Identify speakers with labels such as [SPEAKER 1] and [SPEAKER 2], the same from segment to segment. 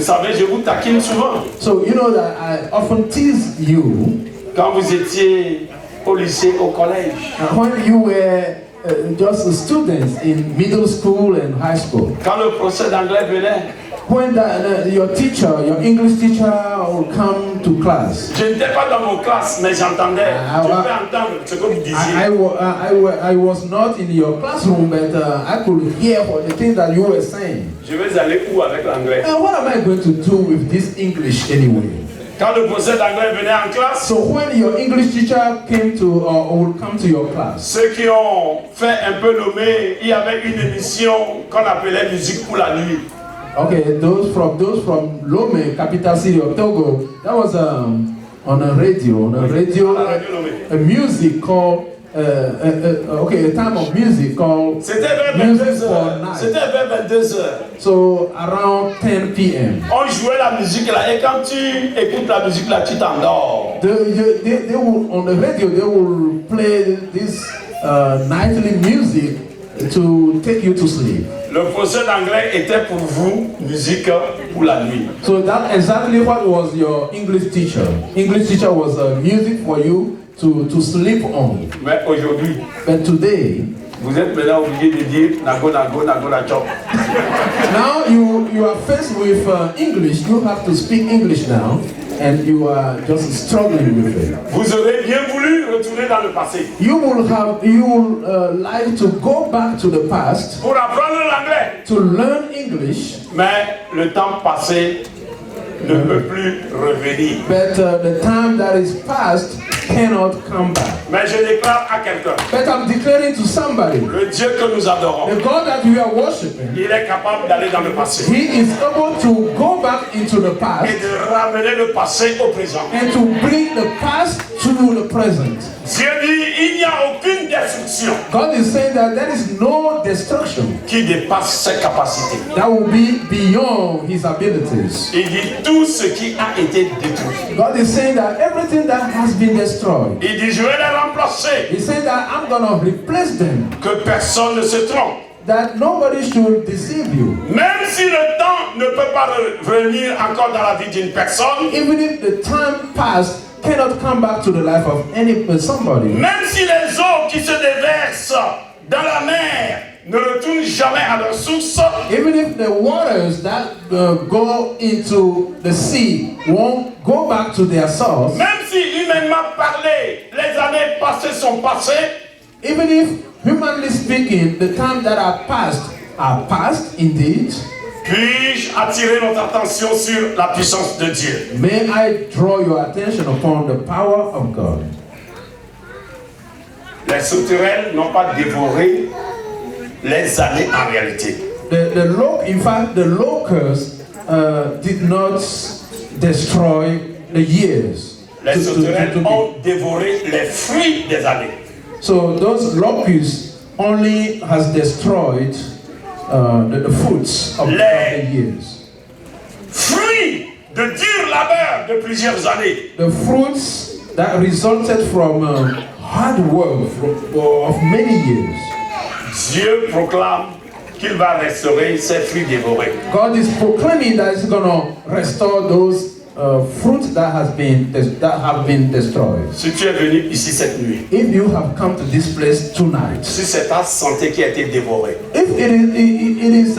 [SPEAKER 1] savez, je vous taquine souvent.
[SPEAKER 2] So you know that I often tease you
[SPEAKER 1] Quand vous étiez au lycée, au collège.
[SPEAKER 2] when you were just students in middle school and high school.
[SPEAKER 1] Quand le professeur d'anglais venait,
[SPEAKER 2] When your teacher, your English teacher, will come to class.
[SPEAKER 1] je n'étais pas dans vos classes, mais j'entendais. Je peux entendre ce que vous disiez.
[SPEAKER 2] I was not in your classroom, but I could hear the things that you were saying.
[SPEAKER 1] Je vais aller où avec l'anglais?
[SPEAKER 2] And what am I going to do with this English anyway?
[SPEAKER 1] Quand le professeur d'anglais venait en classe,
[SPEAKER 2] So when your English teacher came to or would come to your class,
[SPEAKER 1] ceux qui ont fait un peu nommer, il y avait une émission qu'on appelait Musique pour la nuit.
[SPEAKER 2] okay, those from Lomé, capital city of Togo, that was on a radio, a music called a time of music called
[SPEAKER 1] C'était vers
[SPEAKER 2] Music
[SPEAKER 1] 22
[SPEAKER 2] for
[SPEAKER 1] heures.
[SPEAKER 2] Night.
[SPEAKER 1] C'était vers 22 heures.
[SPEAKER 2] So around 10 p.m.
[SPEAKER 1] On jouait la musique là et quand tu écoutes la musique là, tu t'endors.
[SPEAKER 2] They will, on the radio, they will play this nightly music to take you to sleep.
[SPEAKER 1] Le professeur d'anglais était pour vous musique pour la nuit.
[SPEAKER 2] So that's exactly what was your English teacher. English teacher was music for you to sleep on.
[SPEAKER 1] Mais aujourd'hui,
[SPEAKER 2] But today,
[SPEAKER 1] vous êtes maintenant obligé de dire nago nago nago na chop.
[SPEAKER 2] now you are faced with English. You have to speak English now, and you are just struggling with it.
[SPEAKER 1] Vous aurez bien voulu retourner dans le passé
[SPEAKER 2] You will like to go back to the past
[SPEAKER 1] pour apprendre l'anglais.
[SPEAKER 2] to learn English,
[SPEAKER 1] Mais le temps passé ne peut plus revenir.
[SPEAKER 2] but the time that is past cannot come back.
[SPEAKER 1] Mais je déclare à quelqu'un,
[SPEAKER 2] But I'm declaring to somebody,
[SPEAKER 1] le Dieu que nous adorons,
[SPEAKER 2] the God that we are worshiping,
[SPEAKER 1] il est capable d'aller dans le passé
[SPEAKER 2] He is able to go back into the
[SPEAKER 1] et
[SPEAKER 2] past
[SPEAKER 1] de ramener le passé au présent.
[SPEAKER 2] and to bring the past to the present.
[SPEAKER 1] Dieu dit, il n'y a aucune destruction
[SPEAKER 2] God is saying that there is no destruction
[SPEAKER 1] qui dépasse ses capacités.
[SPEAKER 2] that will be beyond His abilities.
[SPEAKER 1] Il dit tout ce qui a été détruit.
[SPEAKER 2] God is saying that everything that has been destroyed,
[SPEAKER 1] Il dit, je vais les remplacer,
[SPEAKER 2] He said that I'm going to replace them,
[SPEAKER 1] que personne ne se trompe.
[SPEAKER 2] that nobody should deceive you.
[SPEAKER 1] Même si le temps ne peut pas revenir encore dans la vie d'une personne,
[SPEAKER 2] Even if the time past cannot come back to the life of somebody.
[SPEAKER 1] même si les eaux qui se déversent dans la mer ne retournent jamais à leur source,
[SPEAKER 2] Even if the waters that go into the sea won't go back to their source,
[SPEAKER 1] même si humainement parlé, les années passées sont passées,
[SPEAKER 2] even if humanly speaking, the times that are past indeed,
[SPEAKER 1] puis-je attirer notre attention sur la puissance de Dieu.
[SPEAKER 2] may I draw your attention upon the power of God.
[SPEAKER 1] Les sauterelles n'ont pas dévoré les années en réalité.
[SPEAKER 2] In fact, the locusts did not destroy the years.
[SPEAKER 1] Les sauterelles ont dévoré les fruits des années.
[SPEAKER 2] So those locusts only has destroyed the fruits of the years.
[SPEAKER 1] Fruits de dur labeur de plusieurs années.
[SPEAKER 2] The fruits that resulted from hard work of many years.
[SPEAKER 1] Dieu proclame qu'il va restaurer ces fruits dévorés.
[SPEAKER 2] God is proclaiming that He's going to restore those fruits that have been destroyed.
[SPEAKER 1] Si tu es venu ici cette nuit,
[SPEAKER 2] If you have come to this place tonight,
[SPEAKER 1] si c'est ta santé qui a été dévorée,
[SPEAKER 2] if it is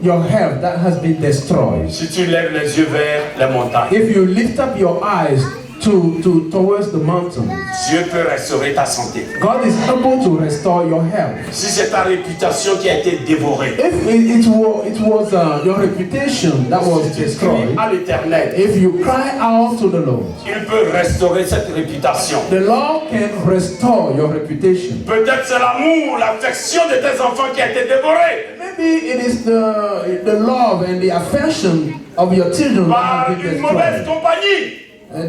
[SPEAKER 2] your health that has been destroyed,
[SPEAKER 1] si tu lèves les yeux vers les montagnes,
[SPEAKER 2] if you lift up your eyes towards the mountains,
[SPEAKER 1] Dieu peut restaurer ta santé.
[SPEAKER 2] God is able to restore your health.
[SPEAKER 1] Si c'est ta réputation qui a été dévorée,
[SPEAKER 2] If it was your reputation that was destroyed,
[SPEAKER 1] à l'Éternel,
[SPEAKER 2] if you cry out to the Lord,
[SPEAKER 1] il peut restaurer cette réputation.
[SPEAKER 2] the Lord can restore your reputation.
[SPEAKER 1] Peut-être c'est l'amour, l'affection de tes enfants qui a été dévoré
[SPEAKER 2] Maybe it is the love and the affection of your children that
[SPEAKER 1] par
[SPEAKER 2] have been
[SPEAKER 1] une mauvaise
[SPEAKER 2] destroyed.
[SPEAKER 1] compagnie.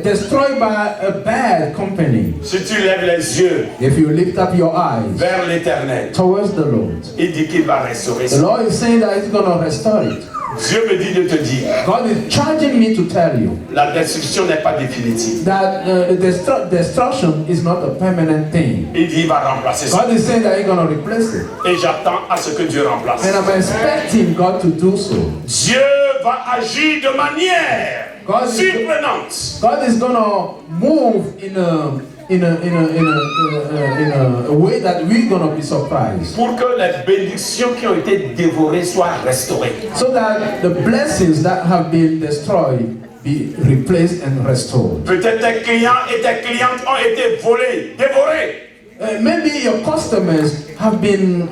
[SPEAKER 2] Destroyed by a bad company.
[SPEAKER 1] Si tu lèves les yeux
[SPEAKER 2] If you lift up your eyes
[SPEAKER 1] vers l'Éternel,
[SPEAKER 2] towards the Lord,
[SPEAKER 1] il dit qu'il va restaurer
[SPEAKER 2] the
[SPEAKER 1] ça.
[SPEAKER 2] Lord is saying that He's going to restore it.
[SPEAKER 1] Dieu me dit de te dire,
[SPEAKER 2] God is charging me to tell you
[SPEAKER 1] la destruction n'est pas définitive.
[SPEAKER 2] that destruction is not a permanent thing.
[SPEAKER 1] Il dit, il va remplacer ça.
[SPEAKER 2] God is saying that He's going to replace it.
[SPEAKER 1] Et j'attends à ce que Dieu remplace.
[SPEAKER 2] And I'm expecting God to do so.
[SPEAKER 1] Dieu va agir de manière surprenante.
[SPEAKER 2] God is going to move in a way that we're going to be surprised.
[SPEAKER 1] Pour que les bénédictions qui ont été dévorées soient restaurées.
[SPEAKER 2] So that the blessings that have been destroyed be replaced and restored.
[SPEAKER 1] Peut-être tes clients et tes clientes ont été volés, dévorés.
[SPEAKER 2] Maybe your customers have been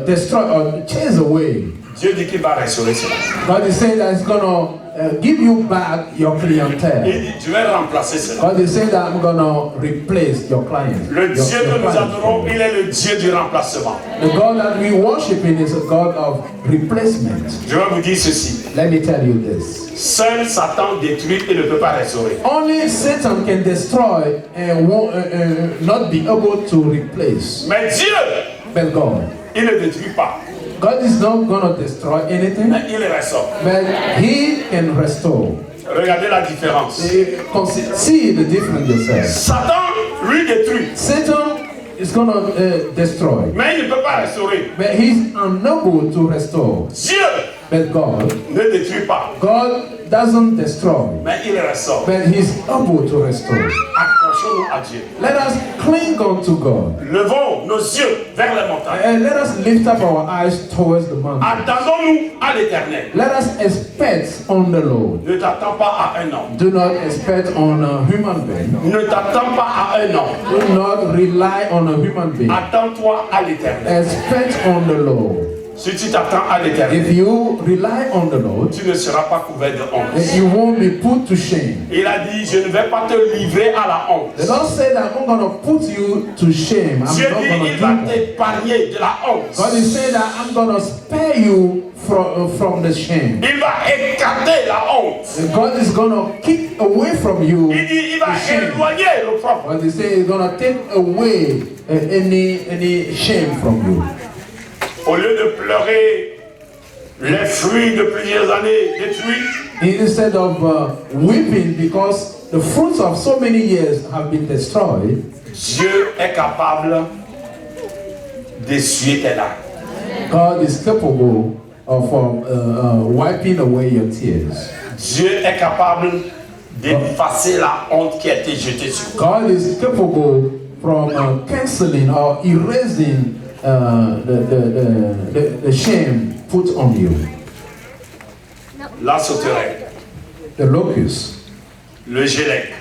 [SPEAKER 2] destroyed or chased away.
[SPEAKER 1] Dieu dit qu'il va restaurer cela.
[SPEAKER 2] God is saying that He's going to give you back your clientele.
[SPEAKER 1] Il dit, je vais remplacer cela.
[SPEAKER 2] God is saying that I'm going to replace your client.
[SPEAKER 1] Le Dieu que nous adorons, il est le Dieu du remplacement.
[SPEAKER 2] The God that we worship in is a God of replacement.
[SPEAKER 1] Je vais vous dire ceci.
[SPEAKER 2] Let me tell you this.
[SPEAKER 1] Seul Satan détruit et ne peut pas restaurer.
[SPEAKER 2] Only Satan can destroy and not be able to replace.
[SPEAKER 1] Mais Dieu,
[SPEAKER 2] But God,
[SPEAKER 1] il ne détruit pas.
[SPEAKER 2] God is not going to destroy anything,
[SPEAKER 1] Mais il restaure.
[SPEAKER 2] but He can restore.
[SPEAKER 1] Regardez la différence.
[SPEAKER 2] See the difference yourself.
[SPEAKER 1] Satan, lui, détruit.
[SPEAKER 2] Satan is going to destroy,
[SPEAKER 1] Mais il ne peut pas restaurer.
[SPEAKER 2] but he's unable to restore.
[SPEAKER 1] Dieu
[SPEAKER 2] But God,
[SPEAKER 1] ne détruit pas.
[SPEAKER 2] God doesn't destroy,
[SPEAKER 1] Mais il restaure.
[SPEAKER 2] but He's able to restore.
[SPEAKER 1] Accrochons-nous à Dieu.
[SPEAKER 2] Let us cling on to God,
[SPEAKER 1] Levons nos yeux vers les montagnes.
[SPEAKER 2] and let us lift up our eyes towards the mountain.
[SPEAKER 1] Attendons-nous à l'éternel.
[SPEAKER 2] Let us expect on the Lord.
[SPEAKER 1] Ne t'attends pas à un homme.
[SPEAKER 2] Do not expect on a human being.
[SPEAKER 1] Ne t'attends pas à un homme.
[SPEAKER 2] Do not rely on a human being.
[SPEAKER 1] Attends-toi à l'éternel.
[SPEAKER 2] Expect on the Lord.
[SPEAKER 1] Si tu t'attends à l'éternel,
[SPEAKER 2] If you rely on the Lord,
[SPEAKER 1] tu ne seras pas couvert de honte.
[SPEAKER 2] you won't be put to shame.
[SPEAKER 1] Il a dit, je ne vais pas te livrer à la honte.
[SPEAKER 2] The Lord said, I'm not going to put you to shame. I'm
[SPEAKER 1] Dieu
[SPEAKER 2] not
[SPEAKER 1] dit,
[SPEAKER 2] going to
[SPEAKER 1] il
[SPEAKER 2] do
[SPEAKER 1] va
[SPEAKER 2] that.
[SPEAKER 1] t'épargner de la honte.
[SPEAKER 2] God is saying that I'm going to spare you from the shame.
[SPEAKER 1] Il va écarter la honte.
[SPEAKER 2] And God is going to kick away from you
[SPEAKER 1] Il dit, il va
[SPEAKER 2] the shame.
[SPEAKER 1] éloigner le propre.
[SPEAKER 2] God is saying He's going to take away any shame from you.
[SPEAKER 1] Au lieu de pleurer les fruits de plusieurs années détruits,
[SPEAKER 2] Instead of weeping because the fruits of so many years have been destroyed,
[SPEAKER 1] Dieu est capable d'essuyer tes larmes.
[SPEAKER 2] God is capable of wiping away your tears.
[SPEAKER 1] Dieu est capable d'effacer la honte qui a été jetée sur toi.
[SPEAKER 2] God is capable from canceling or erasing the shame put on you.
[SPEAKER 1] La sauterelle,
[SPEAKER 2] The locust,
[SPEAKER 1] le gélec,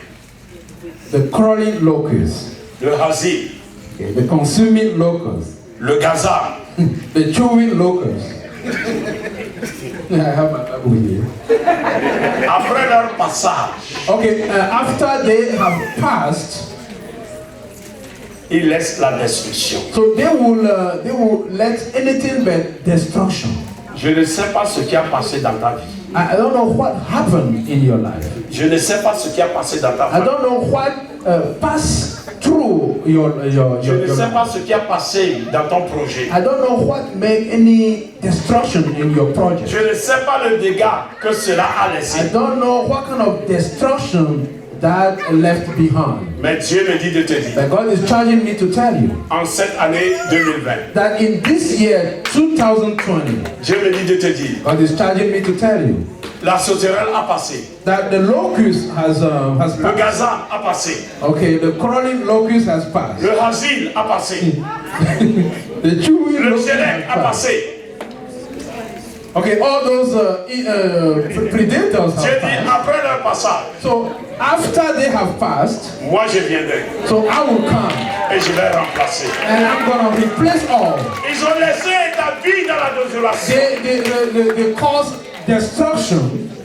[SPEAKER 2] the crawling locust,
[SPEAKER 1] le hasile,
[SPEAKER 2] okay, the consuming locust,
[SPEAKER 1] le gazelle,
[SPEAKER 2] the chewing locust. I have my Bible here.
[SPEAKER 1] après leur passage,
[SPEAKER 2] Okay, after they have passed,
[SPEAKER 1] ils laissent la destruction.
[SPEAKER 2] so they will let anything but destruction.
[SPEAKER 1] Je ne sais pas ce qui a passé dans ta vie.
[SPEAKER 2] I don't know what happened in your life.
[SPEAKER 1] Je ne sais pas ce qui a passé dans ta
[SPEAKER 2] I
[SPEAKER 1] famille.
[SPEAKER 2] don't know what passed through your
[SPEAKER 1] Je ne sais
[SPEAKER 2] life.
[SPEAKER 1] pas ce qui a passé dans ton projet.
[SPEAKER 2] I don't know what made any destruction in your project.
[SPEAKER 1] Je ne sais pas le dégât que cela a
[SPEAKER 2] I
[SPEAKER 1] laissé.
[SPEAKER 2] don't know what kind of destruction that left behind.
[SPEAKER 1] Mais Dieu me dit de te dire,
[SPEAKER 2] But God is charging me to tell you
[SPEAKER 1] en cette année 2020,
[SPEAKER 2] that in this year, 2020,
[SPEAKER 1] Dieu me dit de te dire,
[SPEAKER 2] God is charging me to tell you
[SPEAKER 1] la sauterelle a passé,
[SPEAKER 2] that the locust has
[SPEAKER 1] le
[SPEAKER 2] passed.
[SPEAKER 1] gazan a passé,
[SPEAKER 2] Okay, the crawling locust has passed.
[SPEAKER 1] le hasile a passé,
[SPEAKER 2] The chewing
[SPEAKER 1] le
[SPEAKER 2] locust
[SPEAKER 1] gélec
[SPEAKER 2] has
[SPEAKER 1] a
[SPEAKER 2] passed.
[SPEAKER 1] passé.
[SPEAKER 2] Okay, all those predators
[SPEAKER 1] Dieu
[SPEAKER 2] have
[SPEAKER 1] dit,
[SPEAKER 2] passed.
[SPEAKER 1] après leur passage,
[SPEAKER 2] So after they have passed,
[SPEAKER 1] moi je viendrai
[SPEAKER 2] so I will come
[SPEAKER 1] et je vais remplacer.
[SPEAKER 2] and I'm gonna replace all.
[SPEAKER 1] Ils ont laissé ta vie dans la désolation.
[SPEAKER 2] They cause destruction.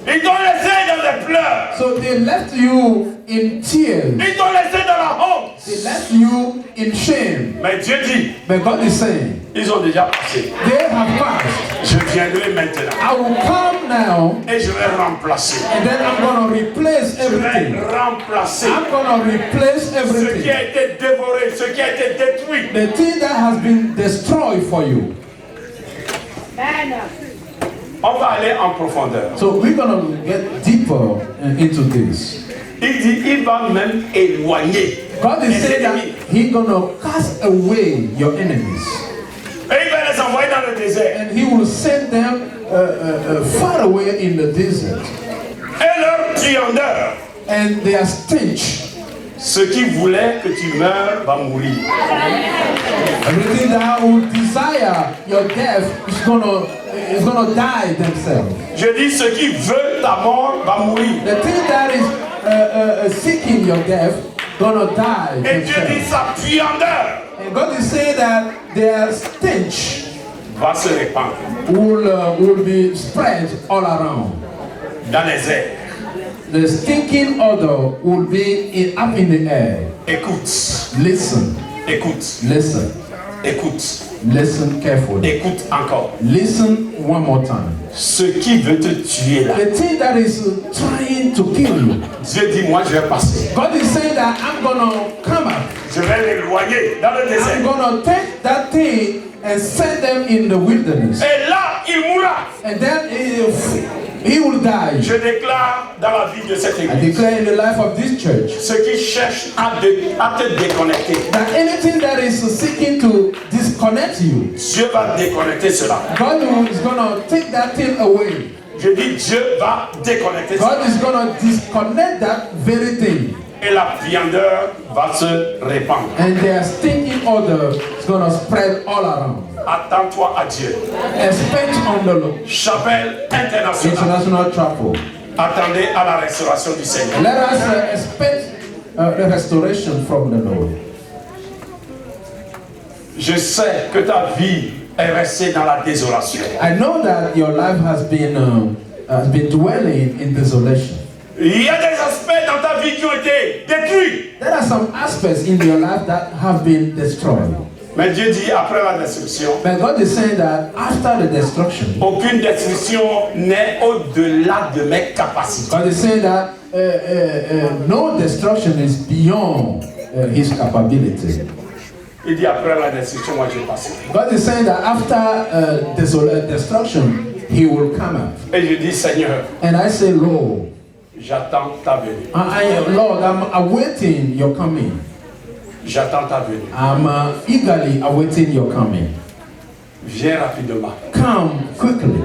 [SPEAKER 1] Ils t'ont laissé dans les pleurs.
[SPEAKER 2] So they left you in tears.
[SPEAKER 1] Ils t'ont laissé dans la honte.
[SPEAKER 2] They left you in shame.
[SPEAKER 1] Mais Dieu dit,
[SPEAKER 2] But God is saying,
[SPEAKER 1] ils ont déjà passé.
[SPEAKER 2] they have passed.
[SPEAKER 1] Je viendrai maintenant
[SPEAKER 2] I will come now
[SPEAKER 1] et je vais remplacer.
[SPEAKER 2] and then I'm gonna replace
[SPEAKER 1] Je vais
[SPEAKER 2] everything.
[SPEAKER 1] remplacer
[SPEAKER 2] I'm gonna replace
[SPEAKER 1] ce qui
[SPEAKER 2] everything.
[SPEAKER 1] a été dévoré, ce qui a été détruit.
[SPEAKER 2] The thing that has been destroyed for you.
[SPEAKER 1] On va aller en profondeur.
[SPEAKER 2] So we're going to get deeper into this.
[SPEAKER 1] Il dit, il va même éloigner
[SPEAKER 2] God is
[SPEAKER 1] les
[SPEAKER 2] saying that
[SPEAKER 1] ennemis.
[SPEAKER 2] He's going to cast away your enemies.
[SPEAKER 1] Et il va les envoyer dans le désert.
[SPEAKER 2] And He will send them far away in the desert.
[SPEAKER 1] Et leur triandeur,
[SPEAKER 2] And their stench,
[SPEAKER 1] ceux qui voulaient que tu meurs, va mourir.
[SPEAKER 2] everything that would desire your death is gonna die themselves.
[SPEAKER 1] Je dis, ceux qui veulent ta mort, va mourir.
[SPEAKER 2] The thing that is seeking your death gonna die
[SPEAKER 1] Et Dieu dit,
[SPEAKER 2] themselves.
[SPEAKER 1] sa triandeur
[SPEAKER 2] And God is saying that their stench
[SPEAKER 1] va se répandre
[SPEAKER 2] will be spread all around.
[SPEAKER 1] dans les airs.
[SPEAKER 2] The stinking odor will be up in the air.
[SPEAKER 1] Écoute,
[SPEAKER 2] Listen,
[SPEAKER 1] écoute,
[SPEAKER 2] listen,
[SPEAKER 1] écoute,
[SPEAKER 2] listen carefully.
[SPEAKER 1] écoute encore.
[SPEAKER 2] Listen one more time.
[SPEAKER 1] Ce qui veut te tuer là,
[SPEAKER 2] The thing that is trying to kill you,
[SPEAKER 1] Dieu dit, moi je vais passer.
[SPEAKER 2] God is saying that I'm gonna come up.
[SPEAKER 1] Je vais l'éloigner dans le
[SPEAKER 2] I'm
[SPEAKER 1] désert.
[SPEAKER 2] gonna take that thing and send them in the wilderness.
[SPEAKER 1] Et là, il mourra.
[SPEAKER 2] And then he will die.
[SPEAKER 1] Je déclare dans la vie de cette
[SPEAKER 2] I
[SPEAKER 1] église,
[SPEAKER 2] declare in the life of this church
[SPEAKER 1] ceux qui cherchent à te déconnecter,
[SPEAKER 2] that anything that is seeking to disconnect you,
[SPEAKER 1] Dieu va déconnecter cela.
[SPEAKER 2] God is gonna take that thing away.
[SPEAKER 1] Je dis, Dieu va déconnecter cela.
[SPEAKER 2] God is gonna disconnect that very thing.
[SPEAKER 1] Et la viandeur va se répandre.
[SPEAKER 2] And their stinking odor is gonna spread all around.
[SPEAKER 1] Attends-toi à Dieu.
[SPEAKER 2] Expect on the Lord.
[SPEAKER 1] Chapelle internationale.
[SPEAKER 2] International Chapel.
[SPEAKER 1] Attendez à la restauration du Seigneur.
[SPEAKER 2] Let us expect the restoration from the Lord.
[SPEAKER 1] Je sais que ta vie est restée dans la désolation.
[SPEAKER 2] I know that your life has been dwelling in desolation.
[SPEAKER 1] Il y a des aspects dans ta vie qui ont été détruits.
[SPEAKER 2] There are some aspects in your life that have been destroyed.
[SPEAKER 1] Mais Dieu dit, après la destruction,
[SPEAKER 2] But God is saying that after the destruction,
[SPEAKER 1] aucune destruction n'est au-delà de mes capacités.
[SPEAKER 2] God is saying that no destruction is beyond His capability.
[SPEAKER 1] Il dit, après la destruction, moi je passe.
[SPEAKER 2] God is saying that after destruction, He will come up.
[SPEAKER 1] Et je dis, Seigneur,
[SPEAKER 2] And I say, Lord,
[SPEAKER 1] j'attends ta venue.
[SPEAKER 2] Lord, I'm awaiting your coming.
[SPEAKER 1] J'attends ta venue.
[SPEAKER 2] I'm eagerly awaiting your coming.
[SPEAKER 1] Viens rapidement
[SPEAKER 2] Come quickly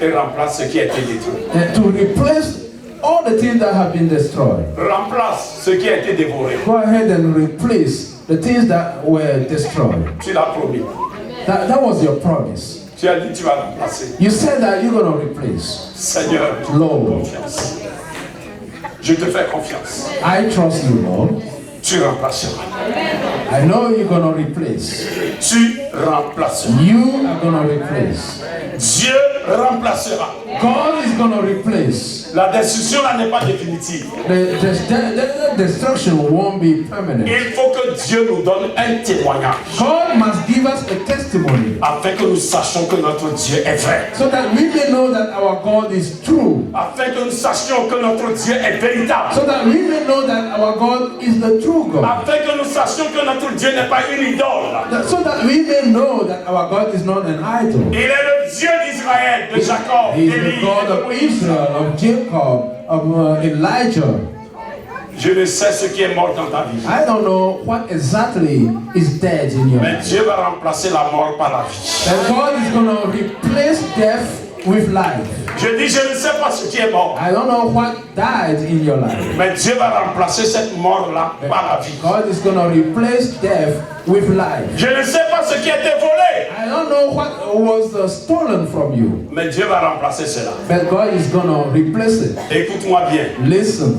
[SPEAKER 1] et remplace ce qui a été détruit.
[SPEAKER 2] and to replace all the things that have been destroyed.
[SPEAKER 1] Remplace ce qui a été dévoré.
[SPEAKER 2] Go ahead and replace the things that were destroyed.
[SPEAKER 1] Tu l'as promis.
[SPEAKER 2] That was your promise.
[SPEAKER 1] Tu as dit tu vas remplacer.
[SPEAKER 2] You said that you're going to replace.
[SPEAKER 1] Seigneur,
[SPEAKER 2] Lord,
[SPEAKER 1] confiance. Je te fais confiance.
[SPEAKER 2] I trust you, Lord.
[SPEAKER 1] Tu remplaceras.
[SPEAKER 2] I know you're going to replace.
[SPEAKER 1] Tu remplaceras.
[SPEAKER 2] You are going to replace.
[SPEAKER 1] Dieu remplacera.
[SPEAKER 2] God is going to replace.
[SPEAKER 1] La destruction là n'est pas définitive.
[SPEAKER 2] The destruction won't be permanent.
[SPEAKER 1] Il faut que Dieu nous donne un témoignage
[SPEAKER 2] God must give us a testimony
[SPEAKER 1] afin que nous sachions que notre Dieu est vrai.
[SPEAKER 2] so that we may know that our God is true.
[SPEAKER 1] Afin que nous sachions que notre Dieu est véritable.
[SPEAKER 2] So that we may know that our God is the true God.
[SPEAKER 1] Afin que nous sachions que notre Dieu n'est pas une idole.
[SPEAKER 2] So that we may know that our God is not an idol.
[SPEAKER 1] Il est le Dieu d'Israël, de Jacob,
[SPEAKER 2] He is the
[SPEAKER 1] d'Élie,
[SPEAKER 2] God
[SPEAKER 1] de
[SPEAKER 2] of
[SPEAKER 1] Moïse.
[SPEAKER 2] Israel, of Jacob, of Elijah.
[SPEAKER 1] Je ne sais ce qui est mort dans ta vie.
[SPEAKER 2] I don't know what exactly is dead in your
[SPEAKER 1] Mais
[SPEAKER 2] life.
[SPEAKER 1] Dieu va remplacer la mort par la vie.
[SPEAKER 2] And God is going to replace death with life.
[SPEAKER 1] Je dis, je ne sais pas ce qui est mort.
[SPEAKER 2] I don't know what died in your life.
[SPEAKER 1] Mais Dieu va remplacer cette mort-là par la vie.
[SPEAKER 2] God is going to replace death with life.
[SPEAKER 1] Je ne sais pas ce qui a été volé.
[SPEAKER 2] I don't know what was stolen from you.
[SPEAKER 1] Mais Dieu va remplacer cela.
[SPEAKER 2] But God is going to replace it.
[SPEAKER 1] Écoute-moi bien.
[SPEAKER 2] Listen.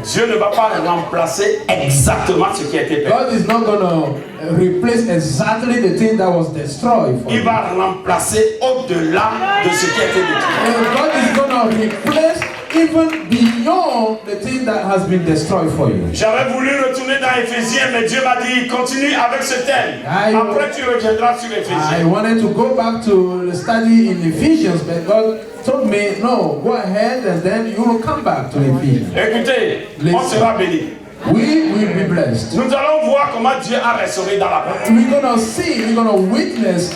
[SPEAKER 1] Dieu ne va pas remplacer exactement ce qui a été perdu.
[SPEAKER 2] God is not going to replace exactly the thing that was destroyed for
[SPEAKER 1] Il
[SPEAKER 2] you.
[SPEAKER 1] va remplacer au-delà de ce qui a été détruit.
[SPEAKER 2] And God is going to replace even beyond the thing that has been destroyed for you.
[SPEAKER 1] J'avais voulu retourner dans Éphésiens, mais Dieu m'a dit, continue avec ce thème.
[SPEAKER 2] I-
[SPEAKER 1] Après, tu reviendras sur
[SPEAKER 2] I
[SPEAKER 1] Éphésiens.
[SPEAKER 2] wanted to go back to the study in Ephesians, but God told me, no, go ahead and then you will come back to Ephesians.
[SPEAKER 1] Écoutez, on
[SPEAKER 2] Listen.
[SPEAKER 1] sera béni.
[SPEAKER 2] we will be blessed.
[SPEAKER 1] Nous allons voir comment Dieu a restauré dans la Bible.
[SPEAKER 2] We're gonna see, we're gonna witness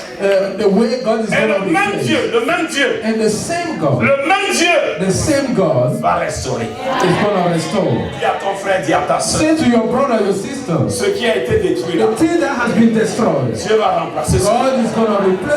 [SPEAKER 2] the way God is
[SPEAKER 1] Et
[SPEAKER 2] gonna
[SPEAKER 1] le même Dieu,
[SPEAKER 2] replace.
[SPEAKER 1] le même Dieu,
[SPEAKER 2] And the same God,
[SPEAKER 1] le même Dieu
[SPEAKER 2] the same God
[SPEAKER 1] va restaurer.
[SPEAKER 2] is gonna restore.
[SPEAKER 1] Dis à ton frère, dis à ta soeur,
[SPEAKER 2] Say to your brother, your sister,
[SPEAKER 1] ce qui a été détruit là,
[SPEAKER 2] the thing that has been destroyed,
[SPEAKER 1] Dieu va remplacer ça.
[SPEAKER 2] God is gonna replace.